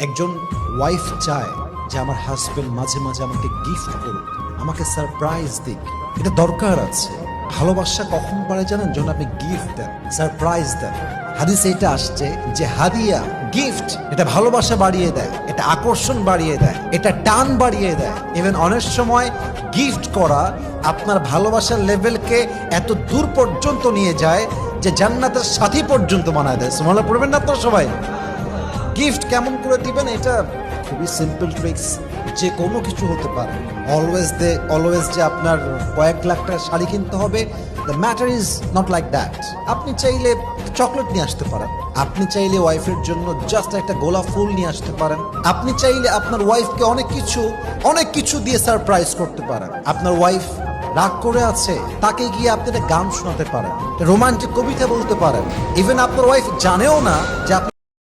একজন ওয়াইফ চায় যে আমার হাজবেন্ড মাঝে মাঝে আমাকে গিফট করুক, আমাকে সারপ্রাইজ দিক। এটা দরকার আছে। ভালোবাসা কখন পারে জানেন? যখন আপনি গিফট দেন, সারপ্রাইজ দেন। হাদিসে এটা আসছে যে হাদিয়া, গিফট, এটা ভালোবাসা বাড়িয়ে দেয়, এটা আকর্ষণ বাড়িয়ে দেয়, এটা টান বাড়িয়ে দেয়। ইভেন অনেক সময় গিফট করা আপনার ভালোবাসার লেভেলকে এত দূর পর্যন্ত নিয়ে যায় যে জান্নাতের সাথী পর্যন্ত বানায় দেয়। সুবহানাল্লাহ পড়বেন না তো সবাই? গিফট কেমন করে দিবেন? এটা খুবই সিম্পল ট্রিক্স। যে কোনো কিছু হতে পারে। অলওয়েজ যে আপনার কয়েক লাখ টাকার শাড়ি কিনতে হবে, the matter is not like that. আপনি চাইলে চকলেট নিয়ে আসতে পারেন, আপনি চাইলে ওয়াইফের জন্য জাস্ট একটা গোলাপ ফুল নিয়ে আসতে পারেন, আপনি চাইলে আপনার ওয়াইফকে অনেক কিছু দিয়ে সারপ্রাইজ করতে পারেন। আপনার ওয়াইফ রাগ করে আছে, তাকে গিয়ে আপনি একটা গান শোনাতে পারেন, রোমান্টিক কবিতা বলতে পারেন। ইভেন আপনার ওয়াইফ জানেও না যে আপনি